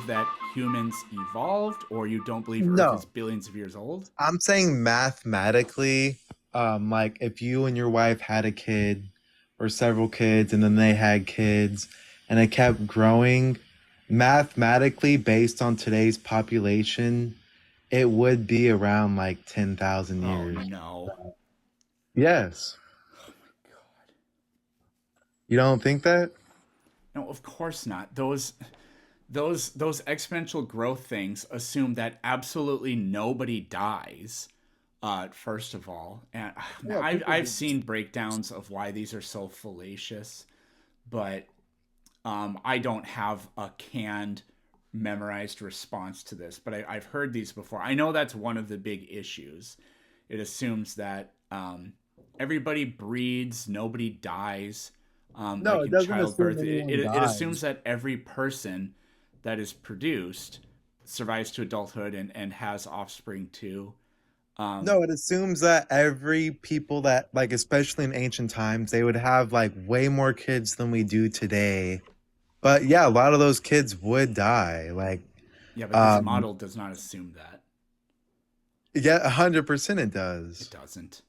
believe that humans evolved, or you don't believe Earth is No, billions of years old? I'm saying mathematically, like if you and your wife had a kid or several kids and then they had kids and it kept growing, mathematically, based on today's population, it would be around like 10,000 Oh years. no. Yes. Oh my god. You don't think that? No, of course not. Those exponential growth things assume that absolutely nobody dies. First of all, and Yeah, people I've do. seen breakdowns of why these are so fallacious, but I don't have a canned, memorized response to this. But I've heard these before. I know that's one of the big issues. It assumes that everybody breeds, nobody dies. No, Like it in doesn't assume childbirth, anyone it assumes dies. that every person that is produced survives to adulthood and has offspring too. Um, No, it assumes that every people that like especially in ancient times, they would have like way more kids than we do today. But yeah, a lot of those kids would die. Like, yeah, but this um, model does not assume that. yeah, 100% it It does. doesn't.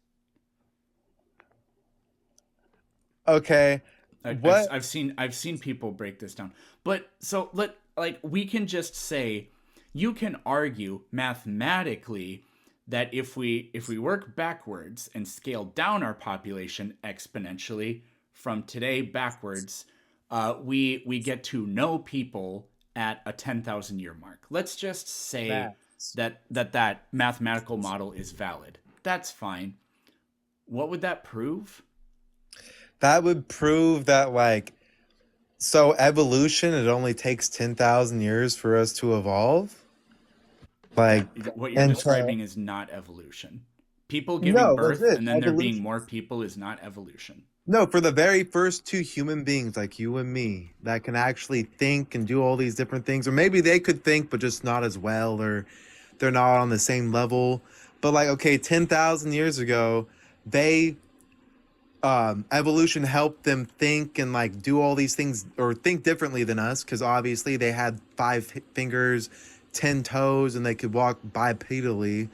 Okay. What? I've seen people break this down. But so let like we can just say you can argue mathematically that if we work backwards and scale down our population exponentially from today backwards, we get to know people at a 10,000 year mark. Let's just say Maths. that mathematical model is valid. That's fine. What would that prove? That would prove that like so evolution it only takes 10,000 years for us to evolve. Like That what you're and to describing is not evolution. People giving no, that's birth it. and then there being Evolution. more people is not evolution. No, for the very first two human beings like you and me that can actually think and do all these different things, or maybe they could think but just not as well, or they're not on the same level. But like, okay, 10,000 years ago, they evolution helped them think and like do all these things or think differently than us because obviously they had fingers, 10 toes, and they could walk bipedally,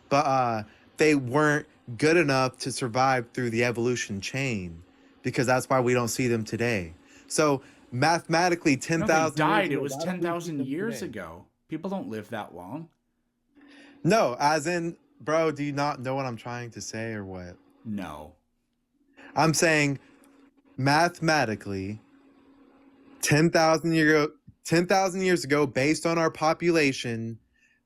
but they weren't good enough to survive through the evolution chain because that's why we don't see them today. So mathematically No, they 10,000 years died. It ago, was why don't we see 10,000 them years today? ago. People don't live that long. No, as in, bro, do you not know what I'm trying to say or what? No. I'm saying mathematically 10,000 year 10,000 years ago, based on our population,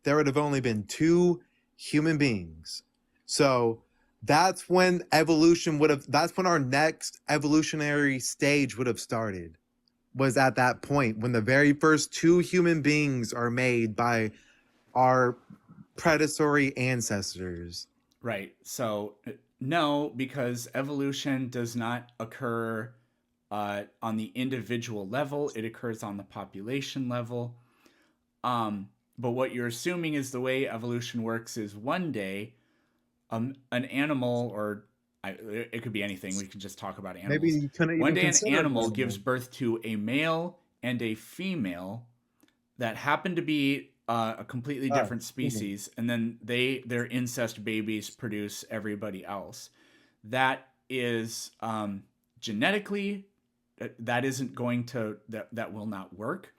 there would have only been two human beings. So that's when evolution would have that's when our next evolutionary stage would have started. Was at that point when the very first two human beings are made by our predatory ancestors. Right. So no, because evolution does not occur on the individual level. It occurs on the population level. But what you're assuming is the way evolution works is one day an animal, or it could be anything. We can just talk about Maybe animals. you couldn't One even day, an consider an animal gives animal. birth to a male and a female that happen to be a completely different Human. species, and then their incest babies produce everybody else. That is genetically that isn't going to that will not work.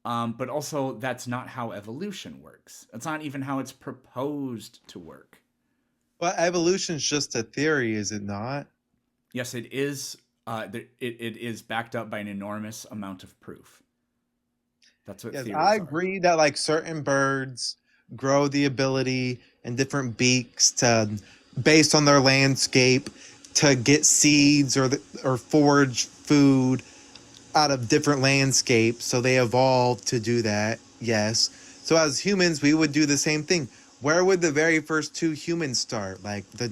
But also, that's not how evolution works. That's not even how it's proposed to work. But evolution's just a theory, is it not? Yes, it is. It is backed up by an enormous amount of proof. That's what Yes, I theories are. agree that like certain birds grow the ability and different beaks to, based on their landscape, to get seeds or forage food out of different landscapes. So they evolved to do that. Yes. So as humans, we would do the same thing. Where would the very first two humans start? Like the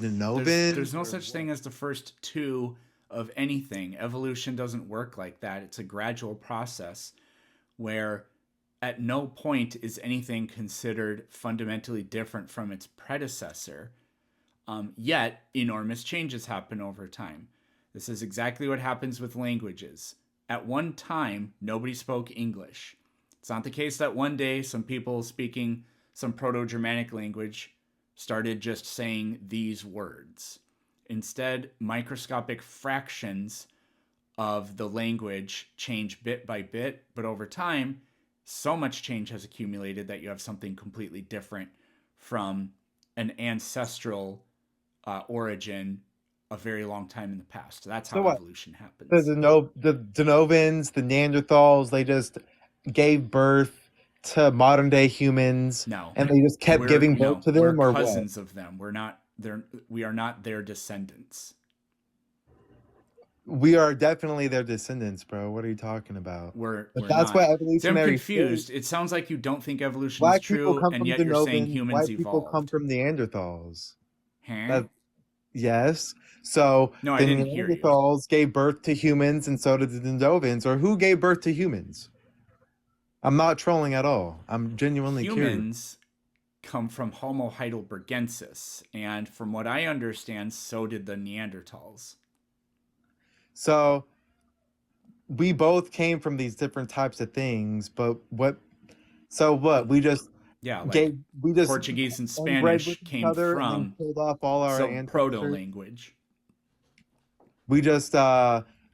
There's Denobins no or such what? thing as the first two of anything. Evolution doesn't work like that. It's a gradual process where at no point is anything considered fundamentally different from its predecessor. Yet, enormous changes happen over time. This is exactly what happens with languages. At one time, nobody spoke English. It's not the case that one day some people speaking some Proto-Germanic language started just saying these words. Instead, microscopic fractions of the language change bit by bit, but over time, so much change has accumulated that you have something completely different from an ancestral origin a very long time in the past. That's So how what? evolution The happens. the Denovans, the Neanderthals, they just gave birth to modern day humans, No, and they just kept we're giving birth no, to we're them, or what? cousins of them. We're not their. We are not their descendants. We are definitely their descendants, bro. What are you talking about? But We're that's not. what See, I'm evolutionary theory. confused. It sounds like you don't think evolution is Black people true, come and from yet you're saying Denovans. humans White people come evolved. from Neanderthals. Huh? That yes. So No, I the didn't hear you. Neanderthals gave birth to humans, and so did the Denovans. Or who gave birth to humans? I'm not trolling at all. I'm genuinely curious. Humans come from Homo heidelbergensis, and from what I understand, so did the Neanderthals. So we both came from these different types of things, but what? So what? Yeah, like Gave we just Portuguese and inbred with Spanish each came other and then from killed off all our so proto ancestors. language. We just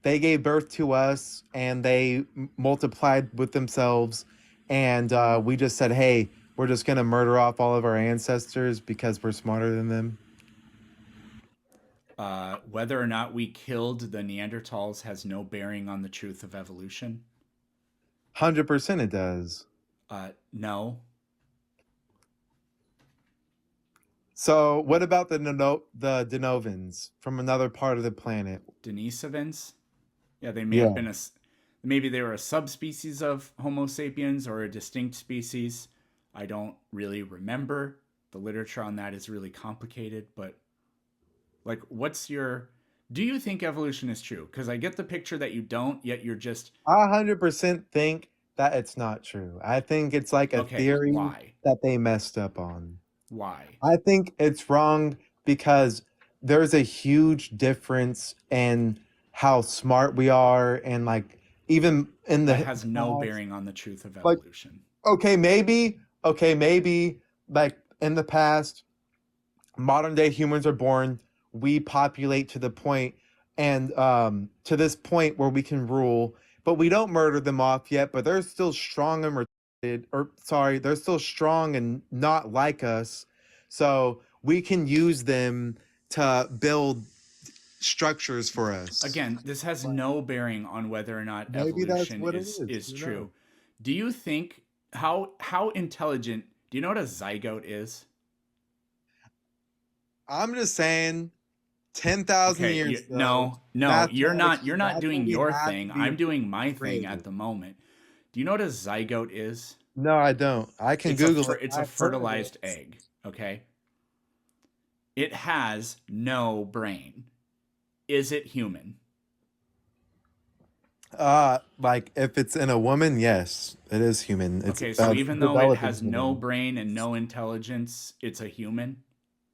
they gave birth to us and they multiplied with themselves, and we just said, hey, we're just gonna murder off all of our ancestors because we're smarter than them. Whether or not we killed the Neanderthals has no bearing on the truth of evolution. 100% it does. No. So what about the Denovans from another part of the planet? Denisovans? Yeah, they may have Yeah, been maybe they were a subspecies of Homo sapiens or a distinct species. I don't really remember. The literature on that is really complicated, but like do you think evolution is true? Because I get the picture that you don't, yet you're just I 100% think that it's not true. I think it's like a okay, theory why? that they messed up on. Why? I think it's wrong because there's a huge difference in how smart we are, and like even in That the has no past, bearing on the truth of like evolution. okay maybe like in the past modern day humans are born, we populate to the point and to this point where we can rule, but we don't murder them off yet, but they're still strong and retarded, or sorry, they're still strong and not like us, so we can use them to build structures for us. Again, this has no bearing on whether or not Maybe that's evolution what it is is. Who knows? true. Do you think how intelligent? Do you know what a zygote is? I'm just saying 10,000 Okay, years ago, no, mathematics, you're not that's doing when we your had to thing. be I'm doing my thing creative. at the moment. Do you know what a zygote is? No, I don't. I can Google it. It's a I've heard of fertilized it. egg, okay? It has no brain. Is it human? Like if it's in a woman, yes, it is human. It's Okay, so a even though it developing has no human. brain and no intelligence, it's a human?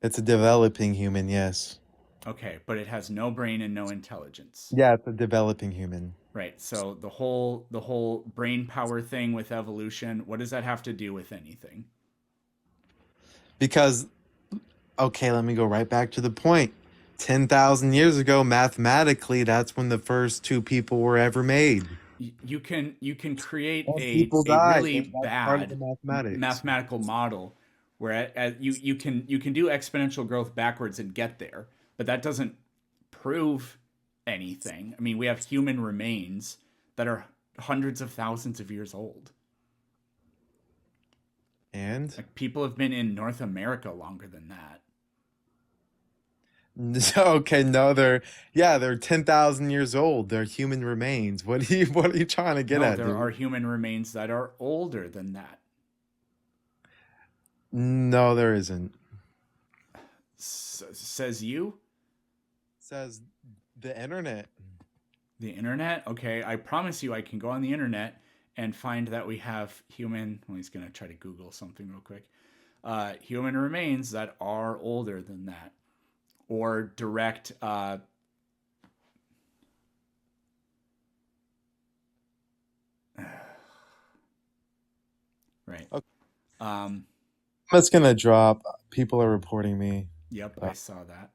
It's a developing human, yes. Okay, but it has no brain and no intelligence. Yeah, it's a developing human. Right. So the whole brain power thing with evolution, what does that have to do with anything? Because okay, let me go right back to the point. 10,000 years ago, mathematically, that's when the first two people were ever made. You can create And people a died. really That's part of the bad mathematics. mathematical model where you can do exponential growth backwards and get there, but that doesn't prove anything. I mean, we have human remains that are hundreds of thousands of years old. And Like people have been in North America longer than that. okay, no, they're 10,000 years old. They're human remains. What are you trying to get No, at, there are dude? human remains that are older than that. No, there isn't. Says you? Says the internet. The internet? Okay, I promise you I can go on the internet and find that we have human. Well, he's going to try to Google something real quick. Human remains that are older than that. Or direct. Right. Okay. Um. That's gonna drop. People are reporting me. Yep. Uh, I saw that.